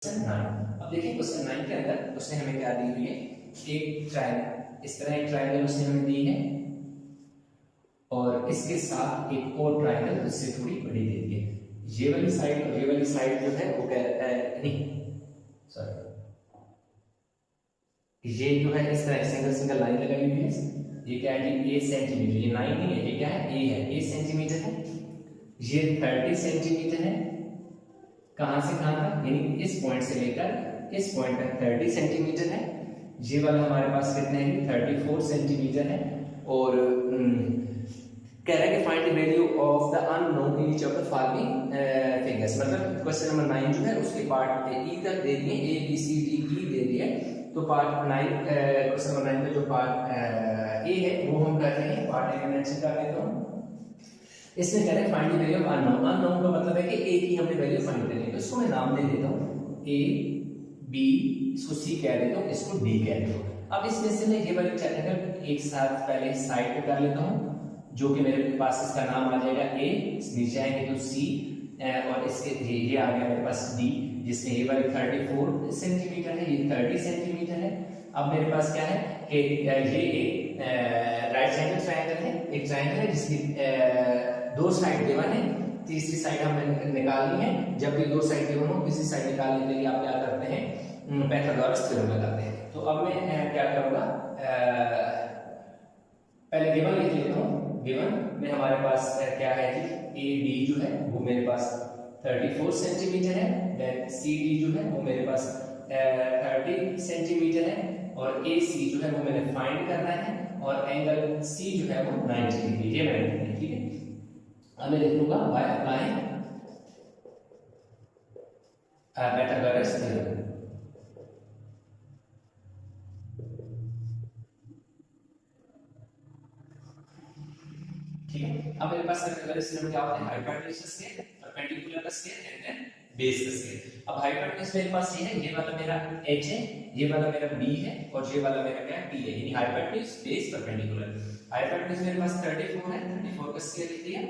Question 9। अब देखिए question 9 के अंदर उसने हमें क्या दी हुई है, एक ट्रायंगल, इस तरह एक ट्रायंगल उसने हमें दी है और इसके साथ एक और ट्रायंगल उससे थोड़ी बड़ी दे दी है। ये वाली साइड और ये वाली साइड जो है वो नहीं सॉरी, ये जो है इस तरह सिंगल सिंगल लाइन लगाई हुई है। ये क्या है कि 8 सेंटीमीटर, ये 9 नहीं है, ये क्या है, ए है, 8 सेंटीमीटर है। ये 30 सेंटीमीटर है। कहां से कहां तक, यानी इस पॉइंट से लेकर इस पॉइंट तक 30 सेंटीमीटर है। ये वाला हमारे पास कितने हैं, 34 सेंटीमीटर है। और कह रहा है कि find the value of the unknown in each of the following figures. मतलब क्वेश्चन नंबर 9 जो है उसके पार्ट ई तक दे दिए, ए बी सी डी ई दे दिए। तो पार्ट 9 क्वेश्चन नंबर 9 में जो पार्ट ए है वो हम कर रहे हैं, पार्ट ए में मेंशन कर देता हूं। इसमें कह रहे हैं find the value of unknown. Unknown का मतलब है कि ए की हमने वैल्यू फाइंड करनी है। तो इसको मैं नाम दे देता हूं ए बी, इसको सी कह देता हूं, इसको डी कह देता हूं। अब इसमें से मैं ये वाली ट्रायंगल एक साथ पहले साइड पे कर लेता हूं, जो कि मेरे पास इसका नाम आ जाएगा ए, नीचे आएंगे तो सी और इसके ये आ गया मेरे पास डी, जिसमें ये वाली 34 सेंटीमीटर है, ये 30 सेंटीमीटर है। अब मेरे पास क्या है कि ये एक राइट एंगल ट्रायंगल है, एक ट्रायंगल है जिसकी दो साइड गिवन है, तीसरी साइड हमें निकालनी है। जब भी दो साइड गिवन हो, किसी साइड निकालने के लिए आप क्या करते हैं, पाइथागोरस थ्योरम लगाते हैं। तो अब मैं क्या करूंगा, पहले गिवन लिख लेता हूं। गिवन में हमारे पास क्या है कि ए डी जो है वो मेरे पास 34 सेंटीमीटर है, देन सी डी जो है वो मेरे पास 30 सेंटीमीटर है, और ए सी जो है वो मैंने फाइंड करना है, और एंगल सी जो है वो 90 डिग्री, ये मैंने लिखना है। ठीक है, अब मैं लिख लूंगा बाय अप्लाइंग पाइथागोरस थ्योरम। ठीक है, अब मेरे पास पाइथागोरस थ्योरम क्या होता है, हाइपोटेन्यूज का स्केल, परपेंडिकुलर का स्केल एंड देन बेस का स्केल। अब हाइपोटेन्यूज मेरे पास ये है, ये वाला मेरा h है, ये वाला मेरा b है, और ये वाला मेरा क्या है, p है, यानी हाइपोटेन्यूज बेस परपेंडिकुलर। हाइपोटेन्यूज मेरे पास 34 है, 34 का स्केल लिख दिया।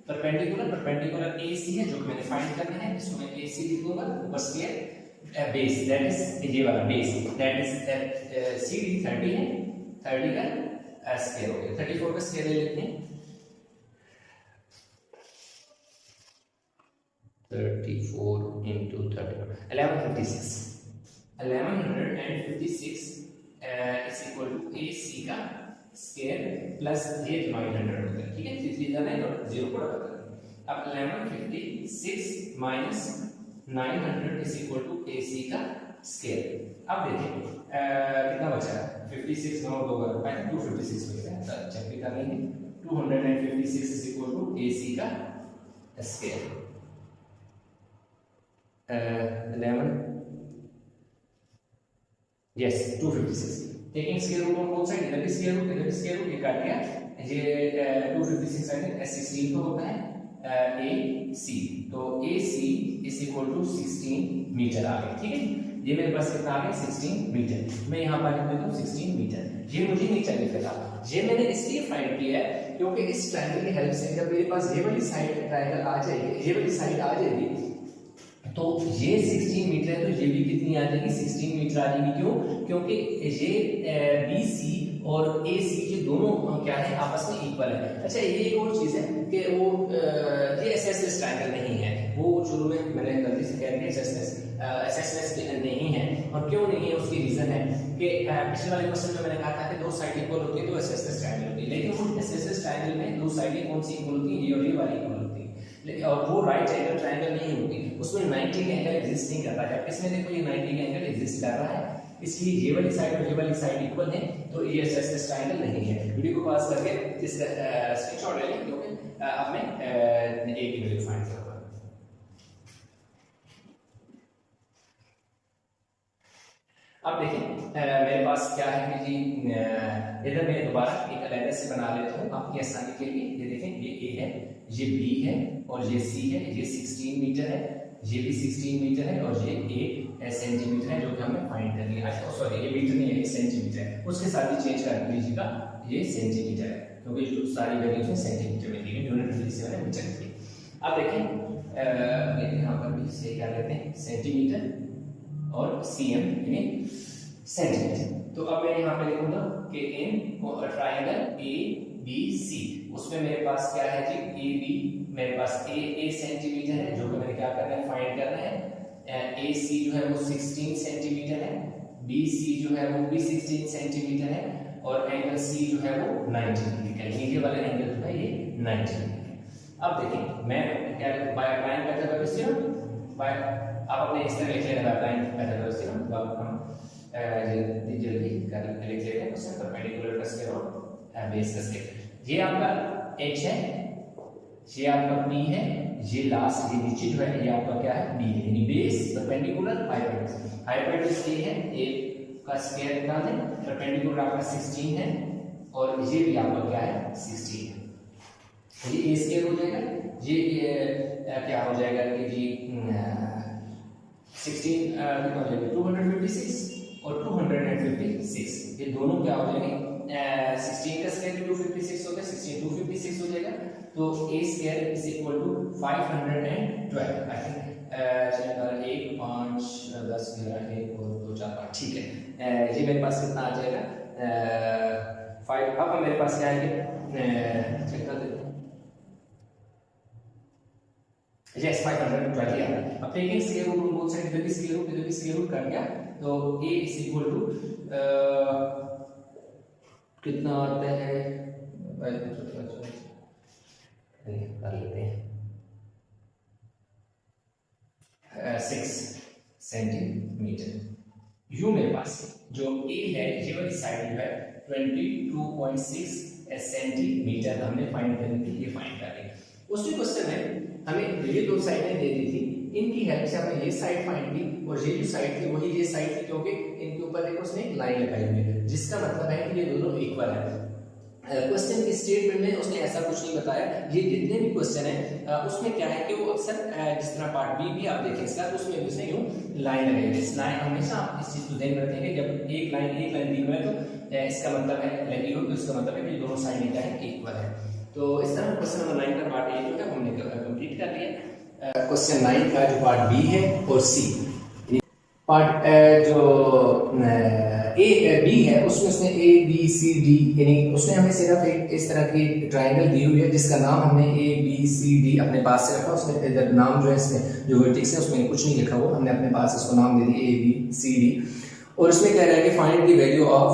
परपेंडिकुलर, परपेंडिकुलर AC है जो कि मैंने फाइंड करना है, इसको मैं AC लिख दूंगा, ऊपर स्केल बेस दैट इज ये वाला बेस दैट इज CD 30 है, 30 का स्केल हो गया, 34 का स्केल लिखते हैं 34 into 34 1156 1156 is equal to AC का स्केयर प्लस ये 900 होता है। ठीक है, 3 जाना है तो 0 को रखा है। अब 1156 minus 900 is equal to AC का स्केयर। अब देखिए कितना बचा है, 56 9 2 बार 256 बचा है, तो चेक भी कर लेंगे। 256 is equal to AC का square 11 yes 256 taking square root on both side, इधर भी स्क्वायर रूट इधर भी स्क्वायर रूट, ये काट गया। ये 256 है, 16 को होता है AC, तो AC is equal to 16 metre आ गया। ठीक है, ये मेरे पास कितना आ गया, 16 मीटर। मैं यहाँ पर लिख देता हूँ 16 मीटर। ये मुझे नहीं चाहिए फिलहाल, ये मैंने इसलिए फाइंड किया है क्योंकि इस ट्रायंगल की हेल्प से जब मेरे पास ये वाली साइड ट्रायंगल आ जाएगी, ये वाली साइड आ जाएगी, तो ये 16 मीटर है, तो ये भी कितनी आ जाएगी, 16 मीटर आ जाएगी। क्यों, क्योंकि ये BC और AC ये दोनों क्या है, आपस में इक्वल है। अच्छा, ये एक और चीज है कि वो ये एसएसएस ट्रायंगल नहीं है, वो शुरू में मैंने गलती से कह दिया एसएसएस नहीं है। और क्यों नहीं है, उसकी रीजन है कि पिछले वाले क्वेश्चन में मैंने कहा था कि दो साइड इक्वल होती है तो एसएसएस ट्रायंगल होती है, लेकिन वो एसएसएस ट्रायंगल में दो साइडें कौन सी इक्वल होती है, ये और ये वाली इक्वल होती है, और वो राइट एंगल ट्रायंगल नहीं होती, उसमें 90 का एंगल एग्जिस्ट नहीं करता है। इसमें देखो ये 90 का एंगल एग्जिस्ट कर रहा है, इसलिए ये वाली साइड और ये वाली साइड इक्वल है, तो ये एसएसएस ट्रायंगल नहीं है। वीडियो को पॉज करके इसका स्क्रीनशॉट ले लें, क्योंकि अब मैं एक ही वैल्यू फाइंड करूंगा। अब देखिए मेरे पास क्या है कि जी इधर मैं दोबारा एक अलग से बना लेता हूँ आपकी आसानी के लिए। ये देखें, ये A है, ये B है और ये C है, ये 16 मीटर है, ये भी 16 मीटर है, और ये 1 सेंटीमीटर है जो कि हमें फाइंड करनी है। सॉरी, ये मीटर नहीं है, 1 सेंटीमीटर है, उसके साथ ही चेंज कर लीजिएगा, ये सेंटीमीटर है, क्योंकि जो सारी वैल्यूज हैं सेंटीमीटर में दी गई, यूनिट से मैंने मीटर की। अब देखें यहाँ पर भी इसे क्या लेते हैं, सेंटीमीटर और cm यानी सेंटीमीटर। तो अब मैं यहाँ पे लिखूंगा कि इन ट्राइंगल ए बी सी, उसमें मेरे पास क्या है जी, ए बी, मेरे पास ए सेंटीमीटर है जो कि मैंने क्या करना है, फाइंड करना है। ए सी जो है वो 16 सेंटीमीटर है, बी सी जो है वो भी 16 सेंटीमीटर है, और एंगल सी जो है वो 90 डिग्री का, नीचे वाला एंगल जो है ये 90 डिग्री है। अब देखिए मैं क्या by applying Pythagoras theorem, by आप अपने इस तरह लिख लेना बाय अप्लाइंग पाइथागोरस थ्योरम। अब हम जल्दी कर लिख लेते हैं उससे परपेंडिकुलर का स्क्वायर और बेस का स्क्वायर। ये आपका h है, ये आपका p है, ये लास्ट ये नीचे जो है ये आपका क्या है, b है, यानी base perpendicular hypotenuse. Hypotenuse a है, a का स्क्वायर निकाल दें, परपेंडिकुलर आपका 16 है और ये भी आपका क्या है 16 है, ये a स्क्वायर हो जाएगा, ये क्या हो जाएगा कि जी 16 कितना हो जाएगा 256 और 256, ये दोनों क्या हो जाएंगे 16 का स्क्वायर 256 हो गया, 16 256 हो जाएगा, तो a square is equal to 512। I think 1 5 10 11 1 और 2 4 5, ठीक है। ये मेरे पास कितना आ जाएगा 5। अब मेरे पास क्या है कि चेक कर देते हैं, यस 512 आ रहा है। अब taking square root both side, इधर भी स्क्वायर रूट इधर भी स्क्वायर रूट कर गया, तो a इज इक्वल टू कितना आता है, कर लेते हैं 6 सेंटीमीटर। यू मेरे पास जो a है ये वाली साइड जो है 22.6 सेंटीमीटर हमने फाइंड करनी थी, ये फाइंड कर ली। उसी क्वेश्चन में हमें ये दो साइडें दे दी थी, इनकी हेल्प से हमने ये साइड फाइंड की, और ये जो साइड थी वही ये साइड थी, क्योंकि इनके ऊपर देखो उसने एक लाइन लगाई हुई है, जिसका मतलब है कि ये दोनों इक्वल है। क्वेश्चन की स्टेटमेंट में उसने ऐसा कुछ नहीं बताया, ये जितने भी क्वेश्चन है उसमें क्या है कि वो अक्सर जिस तरह पार्ट बी भी आप देखें इसका, तो उसमें उसने यूं लाइन लगाई है। इस लाइन हमेशा आप इस चीज को ध्यान में रखेंगे, जब एक लाइन दी हुई है तो इसका मतलब है लगी हो, तो इसका मतलब है कि दोनों साइड क्या है इक्वल है। तो इस तरह क्वेश्चन नंबर 9 का पार्ट ए जो है हमने कंप्लीट कर लिया। क्वेश्चन 9 का जो पार्ट बी है और सी, पार्ट जो ए बी है उसमें उसने ए बी सी डी, यानी उसने हमें सिर्फ एक इस तरह की ट्रायंगल दी हुई है जिसका नाम हमने ए बी सी डी अपने पास से रखा। उसने इधर नाम जो है इसमें जो वर्टेक्स है उसमें कुछ नहीं लिखा हुआ, हमने अपने पास इसको नाम दे दिया ए बी सी डी, और इसमें कह रहा है कि find the value of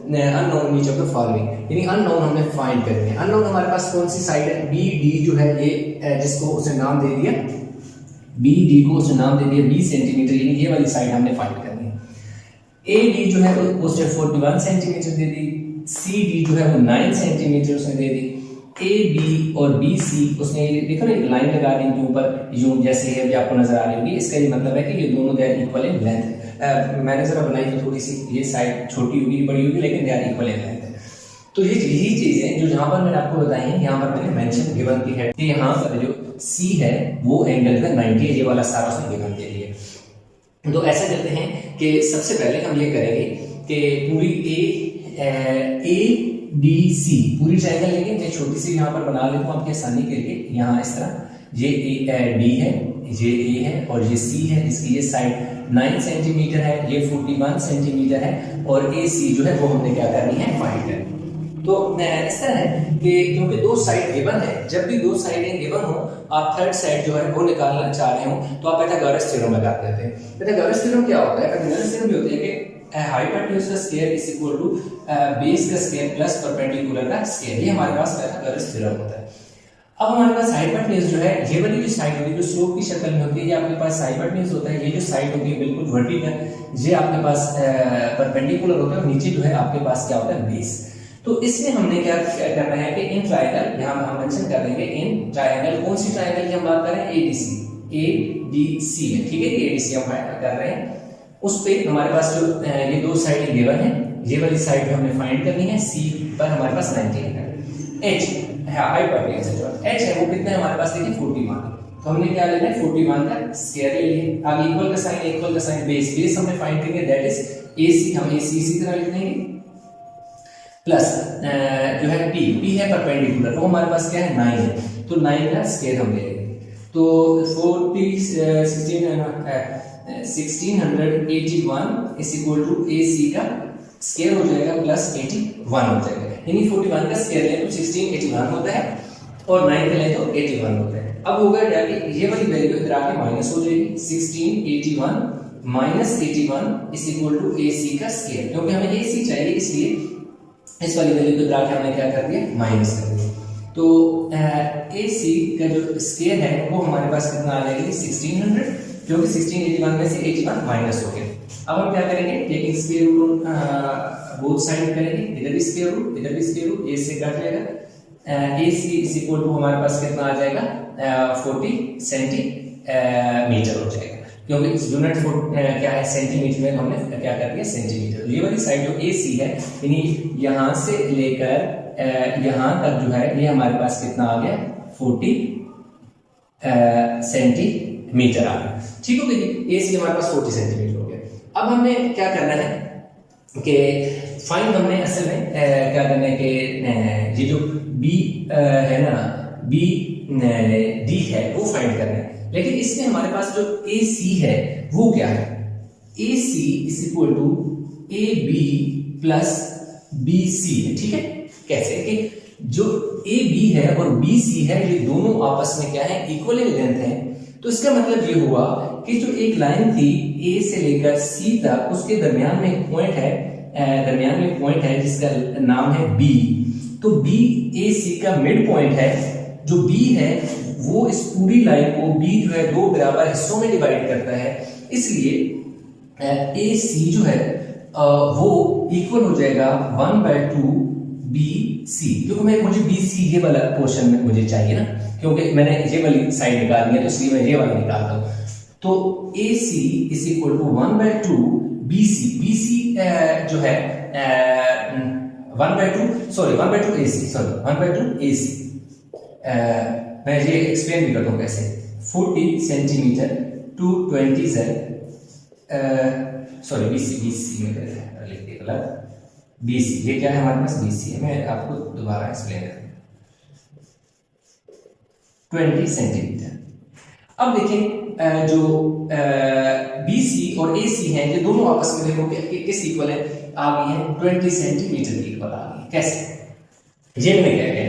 unknown each of the following, यानी अननोन हमने फाइंड करनी है। अननोन हमारे पास कौन सी साइड है, बी डी जो है ये जिसको उसने नाम दे दिया, बी डी को उसने नाम दे दिया 20 सेंटीमीटर, यानी ये वाली साइड हमने फाइंड करनी है। ए डी जो है उसने 41 सेंटीमीटर दे दी, सी डी जो है वो 9 सेंटीमीटर उसने दे दी, ए बी और बी सी उसने देखो ना एक लाइन लगा दी इनके ऊपर, यूं जैसे है भी आपको नजर आ रही होगी, इसका ये मतलब है कि ये दोनों दे इक्वल इन लेंथ। मैंने जरा बनाई तो थोड़ी सी ये साइड छोटी होगी बड़ी होगी, लेकिन they are equal in length. तो ये यही चीजें जो जहां पर मैंने आपको बताई है, यहाँ पर मैंने मेंशन गिवन की है कि यहाँ पर जो सी है वो एंगल का 90 है, ये वाला सारा उसने गिवन दे दिया। तो ऐसा करते हैं कि सबसे पहले हम ये करेंगे कि पूरी ए डी सी पूरी ट्रायंगल लेंगे। मैं छोटी सी यहाँ पर बना लेता हूँ आपकी आसानी के लिए, यहाँ इस तरह ये डी है, ये ए है और ये सी है, इसकी ये साइड 9 सेंटीमीटर है, ये 41 सेंटीमीटर है, और ए सी जो है वो हमने क्या करनी है फाइंड करनी। तो इस तरह है कि क्योंकि दो साइड गिवन है, जब भी दो साइडें गिवन हो आप थर्ड साइड जो है वो निकालना चाह रहे हो तो आप पाइथागोरस थ्योरम लगा देते हैं। पाइथागोरस थ्योरम क्या होता है, पाइथागोरस थ्योरम ये होता है कि हाइपोटेन्यूज का square is equal to base का स्क्वायर प्लस परपेंडिकुलर का स्क्वायर, ये हमारे पास पाइथागोरस थ्योरम होता है। अब हमारे पास हाइपोटेन्यूज जो है ये वाली जो साइड होती है जो स्लोप की शक्ल में होती है, ये आपके पास हाइपोटेन्यूज होता है, ये जो साइड होती है बिल्कुल वर्टिकल, ये आपके पास परपेंडिकुलर होता है, और नीचे जो है आपके पास क्या होता है बेस। तो इसमें हमने क्या करना है कि इन ट्रायंगल यहाँ हम मेंशन कर देंगे इन ट्रायंगल, कौन सी ट्रायंगल की हम बात कर रहे हैं, एडीसी में, ठीक है एडीसी हम कर रहे हैं। उस पे हमारे पास जो ये दो साइड गिवन है, ये वाली साइड जो हमने फाइंड करनी है, सी पर हमारे पास 90 है, एच है हाइपोटेन्यूज जो एच है वो कितना है हमारे पास देखिए 41, तो हमने क्या लेना है 41 का स्क्वायर ले लिया। आगे इक्वल का साइन बेस हमने फाइंड करेंगे, दैट इज एसी, हम एसी इसी तरह लिख देंगे, प्लस जो है पी है परपेंडिकुलर, तो हमारे पास क्या है 9 है, तो 9 का स्क्वायर हम ले लेंगे, तो 40 16 1681 इज इक्वल टू ए सी का स्क्वायर हो जाएगा प्लस 81 हो जाएगा, यानी 41 का स्क्वायर लें तो 1681 होता है और 9 का लें तो 81 होता है। अब होगा क्या कि ये वाली वैल्यू इधर आके माइनस हो जाएगी, 1681 माइनस 81 इज इक्वल टू ए सी का स्क्वायर, क्योंकि हमें ए सी चाहिए इसलिए इस वाली वैल्यू को इधर आके हमने क्या कर दिया, माइनस कर दिया। तो ए सी का जो स्क्वायर है वो हमारे पास कितना आ जाएगा, 1600, क्योंकि 1681 में से 81 माइनस हो गया। अब हम क्या करेंगे, taking square root both side करेंगे, इधर भी स्क्वायर रूट इधर भी स्क्वायर रूट, ए से कट जाएगा, ए सी इज इक्वल टू हमारे पास कितना आ जाएगा 40 सेंटीमीटर हो जाएगा, क्योंकि यूनिट क्या है सेंटीमीटर में, हमने क्या कर दिया सेंटीमीटर। ये वाली साइड जो ए सी है यानी यहां से लेकर यहां तक जो है ये हमारे पास कितना आ गया 40 सेंटीमीटर आ गया, ठीक हो गया जी। ए सी हमारे पास 40 सेंटीमीटर हो गया। अब हमने क्या करना है कि फाइंड, हमने असल में क्या करना है कि ये जो बी है ना, बी डी है वो फाइंड करना है, लेकिन इसमें हमारे पास जो ए सी है वो क्या है, a c is equal to a b plus b c है, ठीक है। कैसे कि जो ए बी है और बी सी है ये दोनों आपस में क्या है, इक्वल लेंथ है। तो इसका मतलब ये हुआ कि जो एक लाइन थी ए से लेकर सी तक, उसके दरमियान में एक पॉइंट है जिसका नाम है बी। तो बी ए सी का मिड पॉइंट है, जो बी है वो इस पूरी लाइन को बी जो है दो बराबर हिस्सों में डिवाइड करता है, इसलिए ए सी जो है वो इक्वल हो जाएगा 1/2 बी सी, क्योंकि मुझे बी सी ये वाला पोर्शन में मुझे चाहिए ना, क्योंकि मैंने ये वाली साइड निकालनी है तो इसलिए मैं ये वाला निकालता हूं। तो a c is equal to 1/2 b c, b c जो है 1/2 ए सी, 1/2 ए सी। मैं ये एक्सप्लेन भी करता हूं कैसे। 40 centimetre to 20 z, sorry BC में लिख दिया गलत, बीसी ये क्या है हमारे पास, बीसी है, मैं आपको दोबारा एक्सप्लेन करता हूं। 20 सेंटीमीटर। अब देखें जो बीसी और एसी हैं ये दोनों आपस में देखो किस इक्वल है, आ गई है 20 सेंटीमीटर की इक्वल आ गई। कैसे, ये मैंने क्या किया,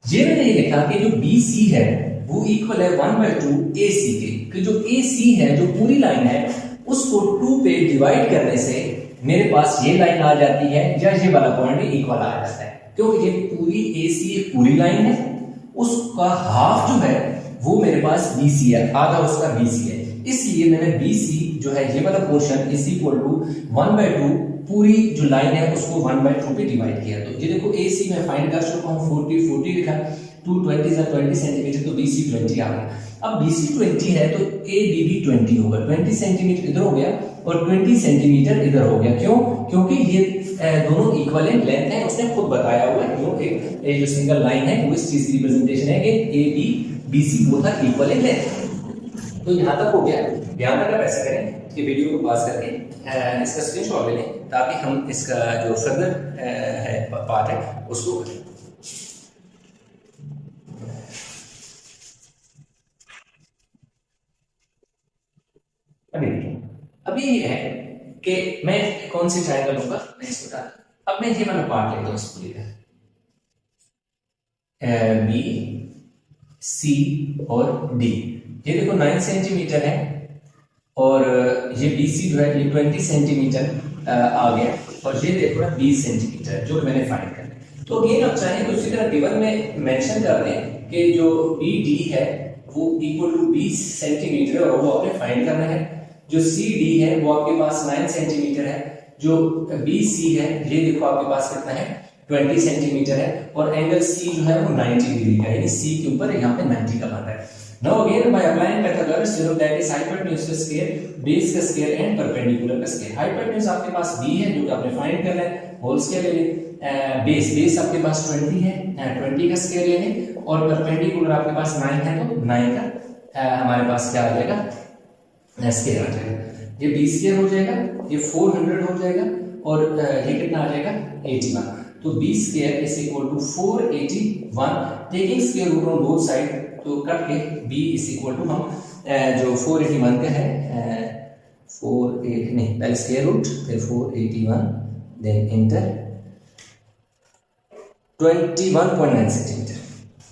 ये मैंने ये लिखा कि जो बीसी है वो इक्वल है 1/2 एसी के, कि जो एसी है जो पूरी लाइन है उसको 2 पे डिवाइड करने से मेरे पास ये लाइन आ जाती है या ये वाला पॉइंट इक्वल आ जाता है, क्योंकि ये पूरी एसी एक पूरी लाइन है, उसका हाफ जो है वो मेरे पास बीसी है, आधा उसका बीसी है, इसलिए मैंने बीसी जो है ये वाला पोर्शन इज इक्वल टू 1/2 पूरी जो लाइन है उसको 1/2 पे डिवाइड किया। तो ये देखो एसी में फाइंड कर चुका हूं, 40 लिखा, 20 सेंटीमीटर, तो बीसी 20 आ गया। अब बीसी 20 है तो ए बी भी 20 होगा, 20 सेंटीमीटर इधर हो गया और 20 सेंटीमीटर इधर हो गया। क्यों, क्योंकि ये दोनों इक्विवेलेंट लेंथ है, उसने खुद बताया हुआ है, जो एक जो सिंगल लाइन है वो इस चीज की रिप्रेजेंटेशन है कि A B B C both are equivalent length. तो यहां तक हो गया। ध्यान रखना ऐसा करें कि वीडियो को पॉज करके इसका स्क्रीनशॉट ले लें ताकि हम इसका जो फर्दर है पार्ट है उसको करें। अभी ये है कि मैं कौन सी ट्रायंगल लूंगा, मैं इसको डाल, अब मैं ये वाला पार्ट लेता हूँ इसको लेकर, बी सी और डी। ये देखो 9 सेंटीमीटर है और ये बी सी जो है ये 20 सेंटीमीटर आ गया और ये देखो ना 20 सेंटीमीटर जो मैंने फाइंड करना है। तो अगेन आप चाहें तो उसी तरह गिवन में मेंशन कर दें कि जो बी डी है वो इक्वल टू 20 सेंटीमीटर और वो आपने फाइंड करना है। जो सी डी है वो आपके पास 9 सेंटीमीटर है, जो बी सी है ये देखो आपके पास कितना है 20 सेंटीमीटर है और एंगल सी जो है वो 90 डिग्री का है, यानी सी के ऊपर यहाँ पे 90 का बन रहा है। Now again by applying Pythagoras theorem that is hypotenuse का स्क्वायर, बेस का स्क्वायर एंड परपेंडिकुलर का स्क्वायर। हाइपोटेन्यूज आपके पास b है जो कि आपने फाइंड करना है, होल स्क्वायर ले लें, बेस आपके पास 20 है, 20 का स्क्वायर ले लें और परपेंडिकुलर आपके पास 9 है तो 9 का हमारे पास क्या आ जाएगा स्क्वायर आ जाएगा। ये b स्क्वायर हो जाएगा, ये 400 हो जाएगा और ये कितना आ जाएगा 81। तो b square is equal to 481 taking square root on both side, तो कट के b इज इक्वल टू हम जो 481 का है 48 नहीं, पहले स्क्वायर रूट फिर 481 देन इंटर 21.9 सेंटीमीटर,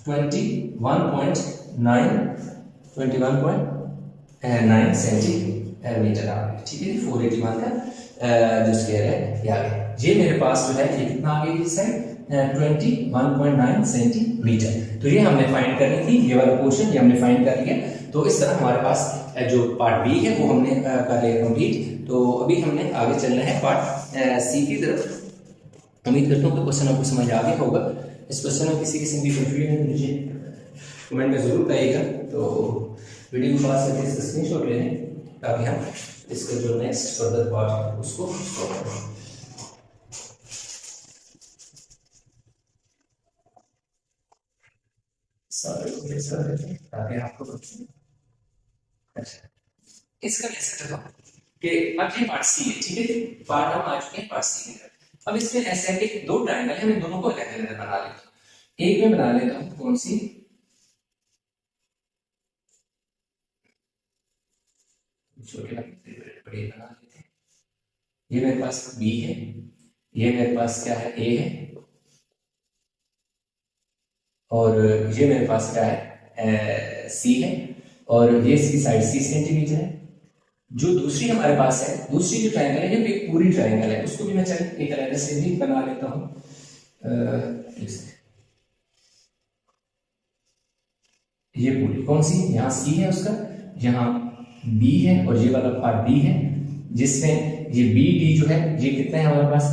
21.9 सेंटीमीटर आ गया। ठीक है, 481 का जो स्क्वायर है ये आ गया। ये मेरे पास जो है ये कितना आ गया इस साइड 21.9 सेंटीमीटर। तो ये हमने फाइंड करनी थी, ये वाला पोर्शन ये हमने फाइंड कर लिया। तो इस तरह हमारे पास जो पार्ट बी है वो हमने कर लिया कंप्लीट। तो अभी हमने आगे चलना है पार्ट सी की तरफ। उम्मीद करता हूँ कि क्वेश्चन आपको समझ आ गया होगा। इस क्वेश्चन में किसी किस्म की कंफ्यूजन है मुझे कमेंट में जरूर बताइएगा। तो वीडियो को पास करके इसका स्क्रीनशॉट ले लें ताकि हम इसका जो नेक्स्ट फर्दर पार्ट है उसको सॉल्व करें। ताकि आपको अच्छा इसका ले सकते हो कि अब ये पार्ट सी है। ठीक है, पार्ट हम आ चुके हैं पार्ट सी में। अब इसमें ऐसा है कि दो ट्रायंगल है, मैं दोनों को अलग अलग बना लेता हूँ। एक में बना लेता हूँ कौन सी, छोटे बड़े बना लेते हैं। ये मेरे पास बी है, ये मेरे पास क्या है ए है, और ये मेरे पास क्या है सी है, और ये इसकी साइड 30 सेंटीमीटर है। जो दूसरी हमारे पास है, दूसरी जो ट्रायंगल है ये एक पूरी ट्रायंगल है, उसको भी मैं चल एक अलग से भी बना लेता हूँ। ये पूरी कौन सी, यहाँ सी है उसका, यहाँ बी है, और ये वाला पार्ट डी है जिसमें ये बी डी जो है ये कितना है हमारे पास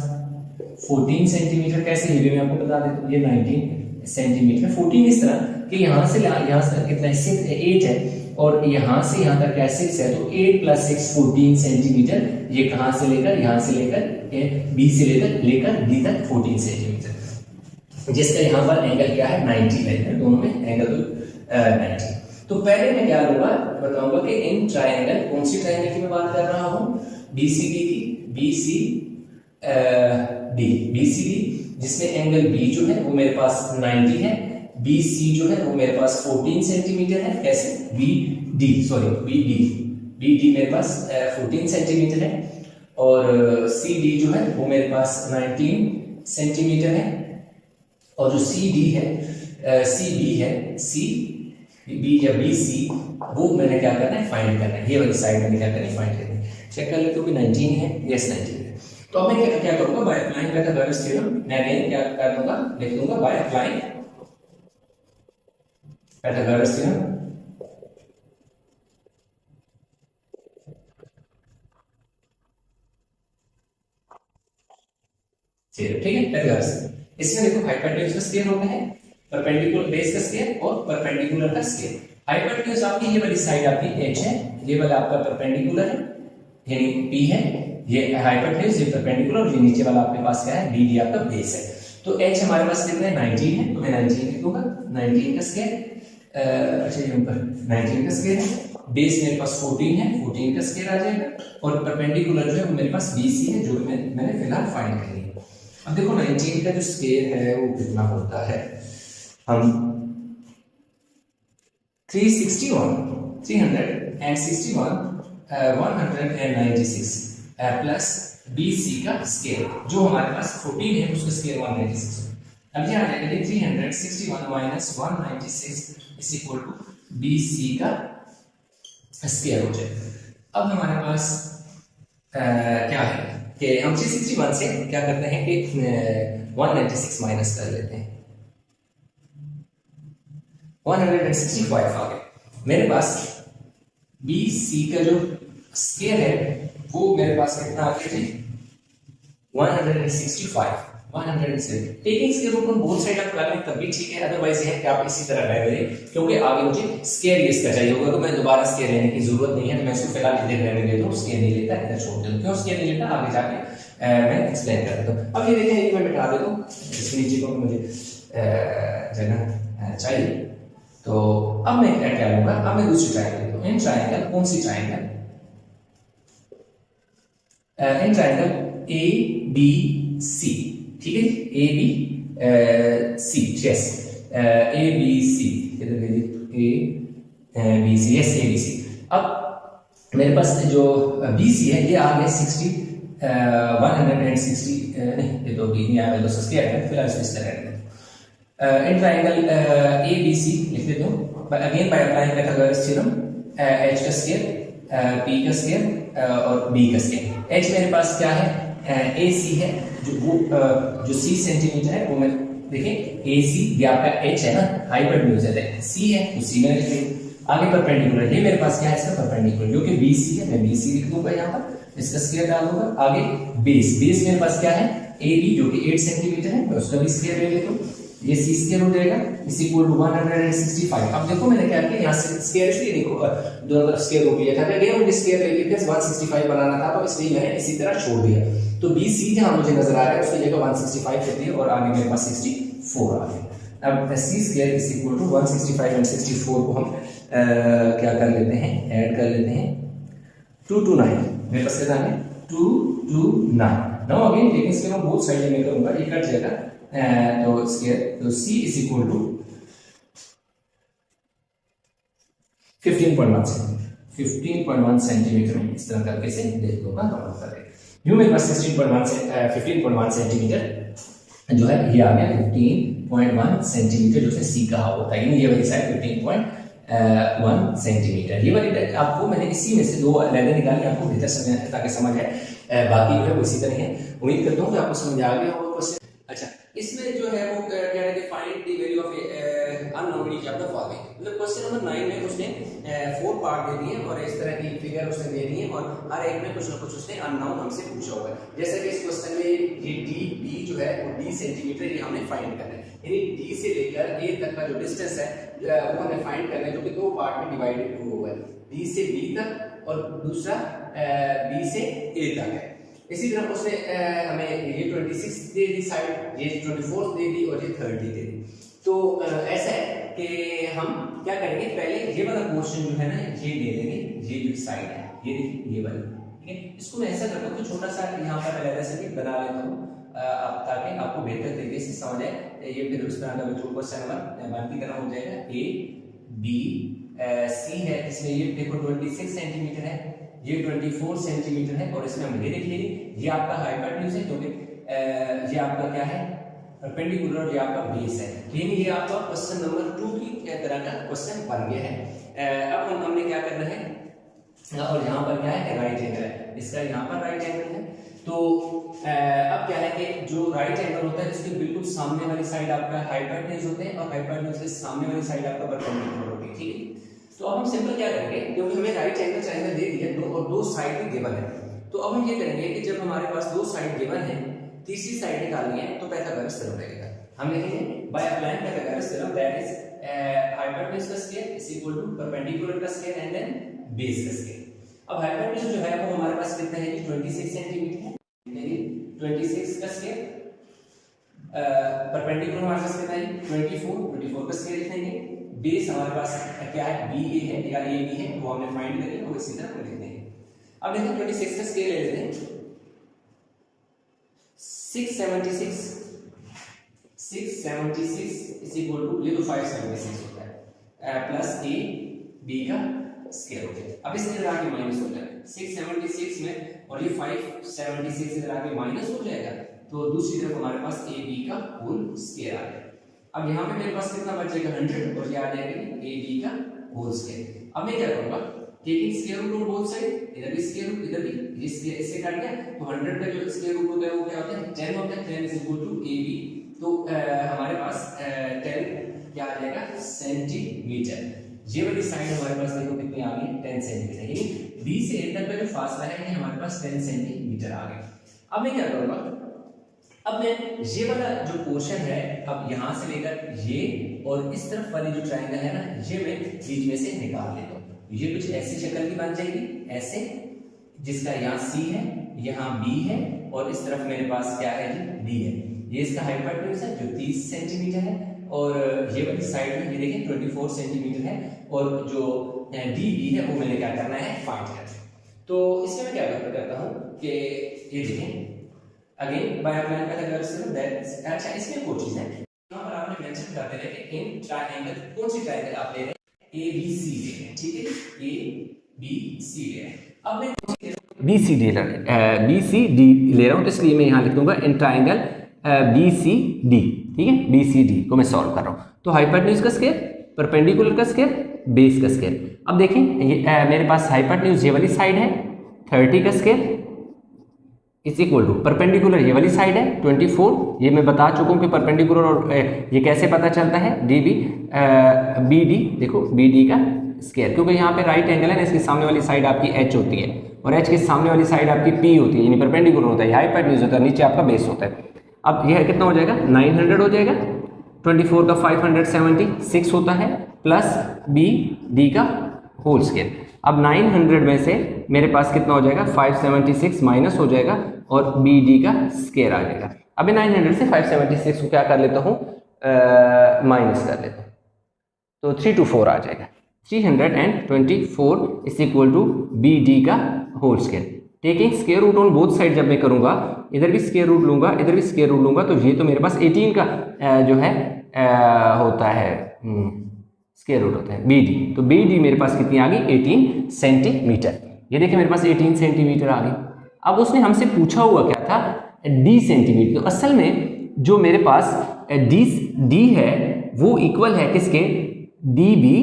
14 सेंटीमीटर। कैसे, ये भी मैं आपको बता देता हूँ, ये 19 सेंटीमीटर। 14 इस तरह कि यहाँ से कितना है 8 है, और यहाँ से यहाँ तक क्या 6 है, तो 8 + 6 14 सेंटीमीटर। ये कहाँ से लेकर, यहाँ से लेकर बी से लेकर डी तक 14 सेंटीमीटर, जिसका यहाँ पर एंगल क्या है 90 है, दोनों में एंगल 90। तो पहले मैं क्या लूंगा बताऊंगा कि इन ट्रायंगल, कौन सी ट्रायंगल की मैं बात कर रहा हूँ, बीसीडी की, बीसीडी जिसमें एंगल बी जो है वो मेरे पास 90 है, बीसी जो है वो मेरे पास 14 सेंटीमीटर है। कैसे, बीडी मेरे पास 14 सेंटीमीटर है, और सीडी जो है वो मेरे पास 19 सेंटीमीटर है, और जो सीडी है बी या बी सी वो मैंने क्या करना है फाइंड करना है। ये वाली साइड मैंने क्या करना है फाइंड करना है। चेक कर लेते हो कि 19 है, यस 19 है। तो अब मैं क्या करूंगा, बाय अप्लाइंग पाइथागोरस थ्योरम मैं अगेन क्या कर दूंगा, लिख दूंगा बाय अप्लाइंग पाइथागोरस थ्योरम। ठीक है, पाइथागोरस इसमें देखो हाइपोटेन्यूज का स्क्वायर होता है, परपेंडिकुलर बेस का स्क्वायर और परपेंडिकुलर का स्क्वायर। हाइपोटेन्यूज आपकी ये वाली साइड आपकी h है, ये वाला आपका परपेंडिकुलर है यानी p है, ये हाइपोटेन्यूज, ये परपेंडिकुलर, और ये नीचे वाला आपके पास क्या है bd आपका बेस है। तो h हमारे पास कितना है 19 है, तो मैं 19 लिख दूंगा, 19 का स्क्वायर। अच्छा ये ऊपर 19 का स्क्वायर है, बेस मेरे पास 14 है, 14 का स्क्वायर आ जाएगा, और परपेंडिकुलर जो है वो मेरे पास bc है, जो मैंने फिलहाल फाइंड कर लिया। अब देखो 19 का जो स्क्वायर है वो कितना होता है, हम 361 196 प्लस BC का स्केयर जो हमारे पास 14 है उसका स्केयर 196। अब ये आ जाएगा 361 minus 196 is equal to BC का स्केयर हो जाएगा। अब हमारे पास क्या है कि हम 361 से क्या करते हैं कि 196 माइनस कर लेते हैं, 165 आ गया। मेरे पास BC का जो स्केयर है वो मेरे पास कितना आ गया जी 165 taking square root on both side आप कर लें तब भी ठीक है, अदरवाइज है कि आप इसी तरह रह गए क्योंकि आगे मुझे स्केयर इसका चाहिए होगा, तो मैं दोबारा स्केयर लेने की जरूरत नहीं है, तो मैं इसको फिलहाल इधर रहने देता हूं, स्केयर नहीं लेता, इधर छोड़ देता हूं। क्यों स्केयर नहीं लेता आगे जाके मैं एक्सप्लेन कर देता हूं। अब ये देखें ये मैं मिटा देता हूं, इसके नीचे को मुझे जगह चाहिए, तो अब मैं क्या लूंगा, अब मैं दूसरी ट्रायंगल लेता हूं। इन ट्रायंगल कौन सी triangle, in triangle A b c, ठीक है a b c, yes a b c, इधर a b c, yes a b c. अब मेरे पास जो BC है ये आ गया 60 160 नहीं, ये तो नहीं आया, तो स्क्वायर है, फिलहाल इसको इस तरह इन ट्राइंगल ABC लिख देता हूँ again bye applying Pythagoras theorem, H का स्क्वायर, P का स्क्वायर और B का स्क्वायर। H मेरे पास क्या है, AC है, जो C सेंटीमीटर है वो मैं देखें AC ये आपका H है ना, हाइपोटेन्यूज है, C है तो C में लिख लेंगे। आगे परपेंडिकुलर ये मेरे पास क्या है, इसका परपेंडिकुलर जो कि BC है, मैं BC लिख दूंगा यहाँ पर, इसका स्क्वायर डाल दूंगा। आगे बेस मेरे पास क्या है, AB जो कि 8 सेंटीमीटर है, मैं उसका भी स्क्वायर ले लेता हूँ, ये C स्क्वायर हो जाएगा इज इक्वल टू 165। अब देखो मैंने क्या किया, यहाँ से स्क्वायर इसलिए देखो दोनों तरफ स्क्वायर हो गया था, अगेन मुझे स्क्वायर ले लेके 165 बनाना था, तो इसलिए मैंने इसी तरह छोड़ दिया। तो BC जहाँ मुझे नजर आ रहा है उसकी जगह 165 कर दिया और आगे मेरे पास 64 आ गया। अब C square is equal to 165 and 64 को हम क्या कर लेते हैं, ऐड कर लेते हैं 229। मेरे पास कितना है 229। Now again taking square of both side में करूंगा, ये कट जाएगा, तो स्क्वायर तो C is equal to 15.1 centimetre इस तरह करके से देख दूंगा नॉर्मल करके। यूं मेरे पास 15.1 सेंटीमीटर जो है ये आ गया 15.1 सेंटीमीटर, जो C कहा होता है, ये वाली साइड 15.1 सेंटीमीटर। ये वाली आपको मैंने इसी में से दो लेंथ निकाली, आपको बेहतर समझ ताकि समझ आए, बाकी जो है वो इसी तरह है। उम्मीद करता हूँ कि आपको समझ आ गया होगा। अच्छा, इसमें जो है वो कह रहे थे find the value of unknown in the following, मतलब क्वेश्चन नंबर 9 में उसने 4 पार्ट दे दिए और इस तरह की फिगर उसने दे दी है और हर एक में कुछ ना कुछ उसने अननोन हमसे पूछा हुआ है। जैसे कि इस क्वेश्चन में ये D जो है वो D सेंटीमीटर ये हमने फाइंड करना है, यानी D से लेकर A तक का जो डिस्टेंस है वो हमें फाइंड करना है, जो कि 2 पार्ट में डिवाइडेड हुआ है, D से B तक और दूसरा B से A तक है। इसी तरह उसने हमें ये 26 दे दी साइड, ये 24 दे दी और ये 30 दे दी। तो ऐसा है कि हम क्या करेंगे, पहले ये वाला पोर्शन जो है ना ये ले लेंगे, ये जो साइड है ये देखिए ये वाली, ठीक है। इसको मैं ऐसा करता हूँ कि छोटा सा यहाँ पर अलग से भी बना लेता हूँ ताकि आपको बेहतर तरीके से समझ आए। ये फिर उस तरह का बिल्कुल क्वेश्चन नंबर 1 की तरह हो जाएगा। A B C है, इसमें ये देखो 26 सेंटीमीटर है, ये 24 सेंटीमीटर है और इसमें हम ये देख लेंगे, ये आपका हाइपोटेन्यूज है क्योंकि ये आपका क्या है परपेंडिकुलर, ये आपका बेस है, यानी ये आपका क्वेश्चन नंबर 2 की तरह का क्वेश्चन बन गया है। अब हमने क्या करना है, और यहाँ पर क्या है राइट एंगल है, इसका यहाँ पर राइट एंगल है। तो अब क्या है कि जो राइट एंगल होता है इसके बिल्कुल सामने वाली साइड आपका हाइपोटेन्यूज होते हैं और हाइपोटेन्यूज के सामने वाली साइड आपका परपेंडिकुलर होती है, ठीक है। तो अब हम सिंपल क्या करेंगे, क्योंकि हमें राइट एंगल ट्रायंगल दे दिया दो और 2 साइड भी गिवन है, तो अब हम ये करेंगे कि जब हमारे पास 2 साइड गिवन है, तीसरी साइड निकालनी है, तो पाइथागोरस थ्योरम लगेगा। हम लिखेंगे by applying Pythagoras theorem, that is hypotenuse का square is equal to perpendicular का स्क्वायर एंड देन बेस का स्क्वायर। अब हाइपोटेन्यूज जो है वो हमारे पास कितना है कि 26 सेंटीमीटर है, यानी 26 का स्क्वायर, परपेंडिकुलर हमारे पास कितना है 24 का स्क्वायर लिखेंगे, बेस हमारे पास क्या है BA है या AB है, वो हमने फाइंड करेंगे वो इसी तरह लिख देंगे। अब देखो 26 का स्केल ले लेते हैं, 676 इज इक्वल टू, ये तो 576 होता है प्लस AB का स्केल हो गया। अब इसके इधर आके माइनस हो जाएगा 676 में, और ये 576 इधर आके माइनस हो जाएगा, तो दूसरी तरफ हमारे पास AB का होल स्केल आ गया। अब यहाँ पे मेरे पास कितना बचेगा 100 और ये आ जाएगा AB का होल स्क्वायर। अब मैं क्या करूंगा, taking square root of both side, इधर भी स्क्वायर रूट इधर भी, ये इससे काट गया, तो 100 का जो स्क्वायर रूट होता है वो क्या होता है 10 होता है, 10 इज इक्वल टू AB, तो हमारे पास 10 क्या आ जाएगा सेंटीमीटर। ये वाली साइड हमारे पास देखो कितनी आ गई 10 सेंटीमीटर, यानी B से A तक का जो फासला है ये हमारे पास 10 सेंटीमीटर आ गया। अब मैं क्या करूंगा, अब मैं ये वाला जो पोर्शन है अब यहां से लेकर ये और इस तरफ वाली जो ट्रायंगल है ना ये मैं बीच में से निकाल लेता हूं, ये कुछ ऐसी शक्ल की बन जाएगी ऐसे, जिसका यहाँ C है यहाँ B है और इस तरफ मेरे पास क्या है जी D है, ये इसका हाइपोटेन्यूज है जो 30 सेंटीमीटर है और ये वाली साइड में ये देखिए 24 सेंटीमीटर है और जो DB है वो मैंने क्या करना है फाइंड करना है। तो इसमें मैं क्या करता हूँ कि ये देखें again bye applying Pythagoras theorem, that is, अच्छा इसमें कोई चीज है यहां पर आपने मेंशन कर देना कि इन ट्रायंगल कौन सी ट्रायंगल आप ले रहे हैं ABC ले रहे हैं, ठीक है बी सी ले रहे हैं। अब मैं बी सी डी ले रहा हूँ, तो इसलिए मैं यहाँ लिख दूंगा in triangle B C D. ठीक है, बी सी डी को मैं सॉल्व कर रहा हूँ। तो हाइपोटेन्यूज का स्क्वायर, परपेंडिकुलर का स्क्वायर, बेस का स्क्वायर। अब देखें ये मेरे पास हाइपोटेन्यूज ये वाली साइड है 30 का square is equal to perpendicular ये वाली साइड है 24। ये मैं बता चुका हूँ कि परपेंडिकुलर और ये कैसे पता चलता है, डी बी बी डी, देखो बी डी का स्क्वायर, क्योंकि यहाँ पे राइट एंगल है ना, इसकी सामने वाली साइड आपकी एच होती है और एच के सामने वाली साइड आपकी पी होती है, यानी परपेंडिकुलर होता है, हाइपोटेन्यूज होता है, नीचे आपका बेस होता है। अब यह कितना हो जाएगा 900 हो जाएगा, 24 का 576 होता है प्लस बी डी का होल स्क्वायर। अब 900 में से मेरे पास कितना हो जाएगा 576 माइनस हो जाएगा और बी डी का स्क्वायर आ जाएगा। अभी 900 से 576 को क्या कर लेता हूँ माइनस कर लेता हूँ, तो 324 आ जाएगा। 324 is equal to b d का whole square. Taking square root on both side जब मैं करूंगा, इधर भी स्क्वायर रूट लूंगा इधर भी स्क्वायर रूट लूंगा, तो ये तो मेरे पास 18 का जो है होता है स्क्वायर रूट होता है बी डी। तो बी डी मेरे पास कितनी आ गई 18 सेंटीमीटर। ये देखिए मेरे पास 18 सेंटीमीटर आ गई। अब उसने हमसे पूछा हुआ क्या था डी सेंटीमीटर। तो असल में जो मेरे पास डी है वो इक्वल है किसके, डी बी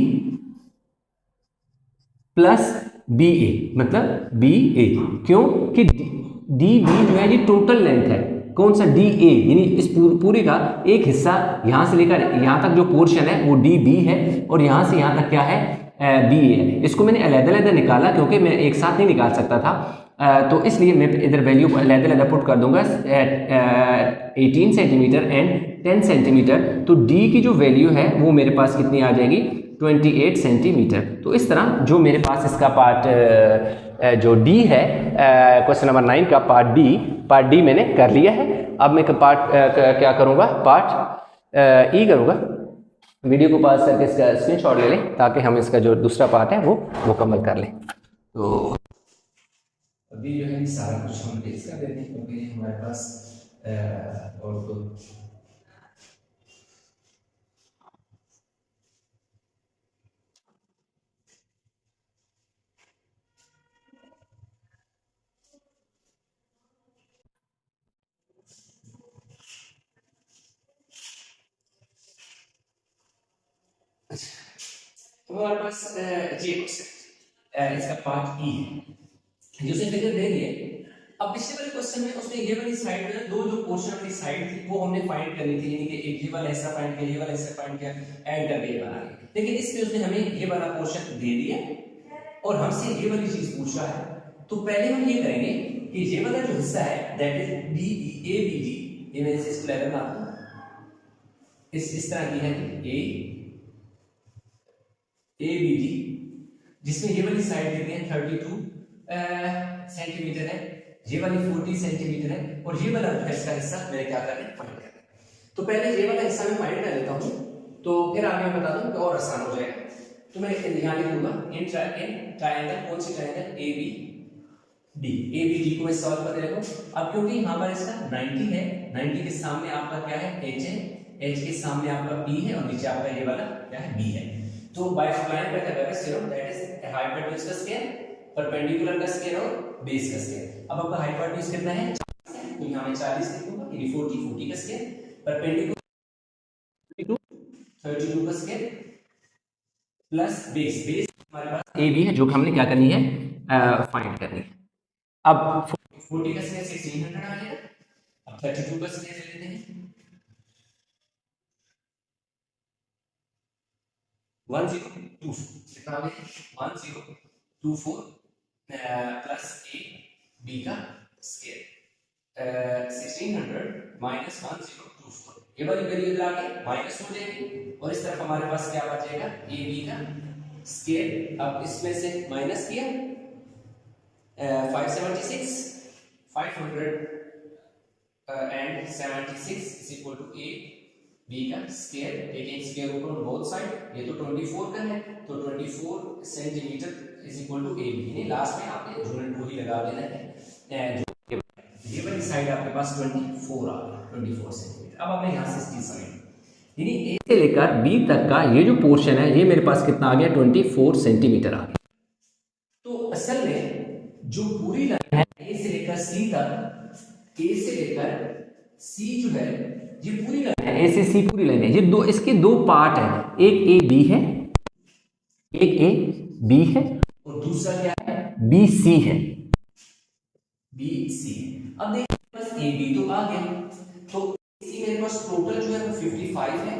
प्लस बी ए, मतलब बी ए। क्यों कि डी बी जो है ये टोटल लेंथ है, कौन सा डी ए, यानी इस पूरी का एक हिस्सा यहाँ से लेकर यहाँ तक जो पोर्शन है वो डी बी है और यहाँ से यहाँ तक क्या है बी ए है। इसको मैंने अलग-अलग निकाला क्योंकि मैं एक साथ नहीं निकाल सकता था, तो इसलिए मैं इधर वैल्यू अलग-अलग पुट कर दूंगा 18 सेंटीमीटर एंड 10 सेंटीमीटर। तो डी की जो वैल्यू है वो मेरे पास कितनी आ जाएगी 28 सेंटीमीटर। तो इस तरह जो मेरे पास इसका पार्ट जो डी है क्वेश्चन नंबर 9 का पार्ट डी मैंने कर लिया है। अब मैं पार्ट क्या करूँगा, पार्ट ई करूँगा। वीडियो को पास करके इसका स्क्रीनशॉट ले लें ताकि हम इसका जो दूसरा पार्ट है वो मुकम्मल कर लें। तो अभी जो है सारा कुछ हम डिस्कस कर देते हैं क्योंकि हमारे पास और तो हमारे पास जी इसका पार्ट ई है, उसने फिगर दे दिए। अब पिछले वाले क्वेश्चन में उसने ये वाली साइड में दो जो पोर्शन वाली साइड थी वो हमने फाइंड करनी थी, यानी कि एक ये वाला हिस्सा फाइंड किया, ये वाला हिस्सा फाइंड किया, ऐड करके ये बना लिया। लेकिन इसमें उसने हमें ये वाला पोर्शन दे दिया और हमसे ये वाली चीज पूछ रहा है। तो पहले हम ये करेंगे कि ये वाला जो हिस्सा है that is B A B D, ये मैं इसको लेवल बनाता हूं, इस तरह की है ए बी डी, जिसमें ये वाली साइड देते हैं 32 सेंटीमीटर है, ये वाली 40 सेंटीमीटर है और ये वाला इसका हिस्सा मैंने क्या करना है फाइंड करना है। तो पहले ये वाला हिस्सा मैं फाइंड कर लेता हूं, तो फिर आगे मैं बता दूं कि और आसान हो जाएगा। तो मैं यहां लिख दूंगा इन ट्रायंगल, कौन सी ट्रायंगल ए बी डी को मैं सॉल्व करके देखो। अब क्योंकि यहां पर इसका 90 है, 90 के सामने आपका क्या है एच है, एच के सामने आपका पी है और नीचे आपका ये वाला क्या है बी है। तो बाय सप्लाइंग का क्या करेगा सिर्फ दैट इज हाइपोटेन्यूज का स्क्वायर, परपेंडिकुलर का स्क्वायर और बेस का स्क्वायर। अब आपका हाइपोटेन्यूज कितना है 40 है, तो यहां मैं 40 लिखूंगा, यानी 40 का स्क्वायर, परपेंडिकुलर 32 का स्क्वायर प्लस बेस हमारे पास ए बी है जो कि हमने क्या करनी है फाइंड करनी है। अब 40 का स्क्वायर 1600 आ जाएगा। अब 32 का स्क्वायर ले लेते हैं 1024 कितना आ गया 1024 प्लस ए बी का स्क्वायर 1600 माइनस 1024, ये वाली वैल्यू इधर आके माइनस हो जाएगी और इस तरफ हमारे पास क्या बचेगा ए बी का स्क्वायर। अब इसमें से माइनस किया 576 576 is equal to a b का square, taking square root on both side. ये तो 24 का है तो 24 centimetre is equal to a b, यानी लास्ट में आपने यूनिट 2 ही लगा देना है। ये वाली साइड आपके पास 24 आ गया 24 सेंटीमीटर। अब आपने यहां से इसकी साइड यानी ए से लेकर बी तक का ये जो पोर्शन है ये मेरे पास कितना आ गया 24 सेंटीमीटर आ गया। तो जो पूरी लाइन है ए से लेकर सी तक, ए से लेकर सी जो है ये पूरी लाइन है, ए से सी पूरी लाइन है। ये दो, इसके दो पार्ट है, एक ए बी है, एक ए बी है और दूसरा क्या है, बी सी है, बी सी। अब देखिए बस ए बी तो आ गया, तो इसी मेरे पास टोटल जो है वो 55 है,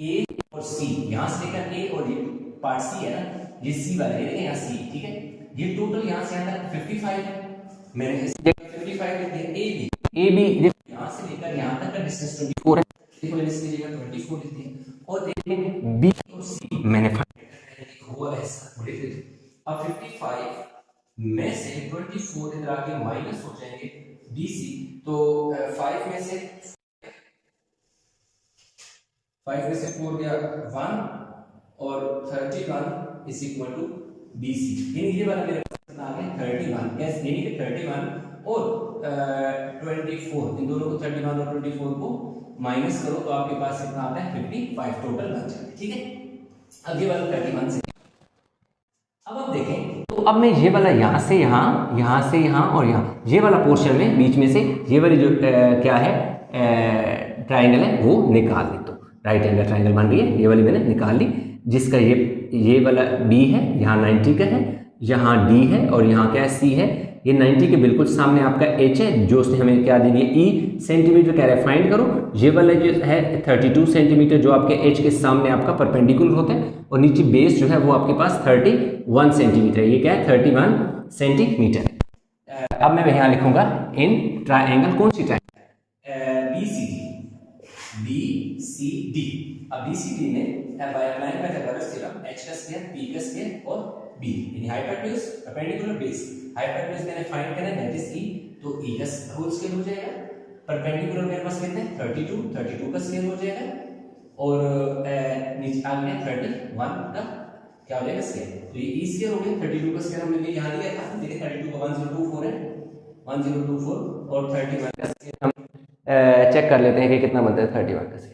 ए और सी, यहां से लेकर ए और ये पार्ट सी है ना, ये सी वाला है, यहाँ सी, ठीक है, ये टोटल यहां से यहां तक 55 है, मैंने इस जगह 55 लिख दिया। ए बी यहां से लेकर यहां तक का डिस्टेंस 24 है, देखो मैंने इसकी जगह 24 लिख दिया। और देखिए बी और सी मैंने हुआ ऐसा, अब 55 में से 24 इधर आके माइनस हो जाएंगे BC, तो 5 में से 4 गया 1 और 31 इज इक्वल टू BC, यानी ये वाला मेरे पास आ गया 31, कैसे, यानी कि 31 और 24, इन दोनों को 31 और 24 को माइनस करो तो आपके पास कितना आता है 55 टोटल बन जाता है, ठीक है। अब ये वाला 31 से, अब आप देखें तो अब मैं ये वाला यहाँ से यहाँ, यहाँ से यहाँ और यहाँ, ये वाला पोर्शन में बीच में से ये वाली जो क्या है ट्राइंगल है वो निकाल ली, तो राइट एंगल ट्राइंगल बन रही है, ये वाली मैंने निकाल ली, जिसका ये वाला B है, यहाँ 90 का है, यहाँ D है और यहाँ क्या है C है, ये 90 के बिल्कुल सामने आपका H है, जो उसने हमें क्या दे दिया E सेंटीमीटर कह रहा है फाइंड करो। ये वाला जो है 32 सेंटीमीटर जो आपके H के सामने आपका परपेंडिकुलर होता है, और नीचे बेस जो है वो आपके पास 31 सेंटीमीटर है, ये क्या है 31 सेंटीमीटर। अब मैं यहाँ लिखूंगा इन ट्राइंगल, कौन सी ट्राइंगल, BCD। अब BCD में bye applying Pythagoras theorem h का स्क्वायर p का स्क्वायर और b यानी हाइपोटेन्यूज परपेंडिकुलर बेस, हाइपोटेन्यूज मैंने फाइंड करना है दैट इज e, तो e का होल स्क्वायर हो जाएगा, परपेंडिकुलर मेरे पास कितने 32 का स्क्वायर हो जाएगा, और नीचे आ गया 31 का क्या हो जाएगा स्क्वायर, तो ये e स्क्वायर हो गया, 32 का स्क्वायर हमने यहां लिया था, देखिए 32 का 1024 है, 1024 और 31 का स्क्वायर हम चेक कर लेते हैं कि कितना बनता है 31 का square,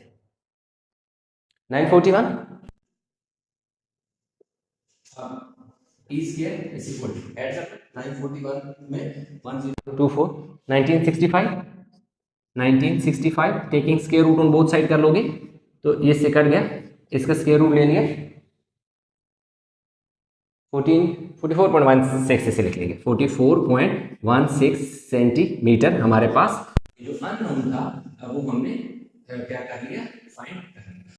941 e square is equal to add कर 941 में 1024 1965 taking square root on both side कर लोगे तो ये से कट गया, इसका स्क्वायर रूट ले लिया 44.16 से लिख लेंगे, 44.16 सेंटीमीटर हमारे पास जो अननोन था वो हमने क्या कर लिया फाइंड कर लिया।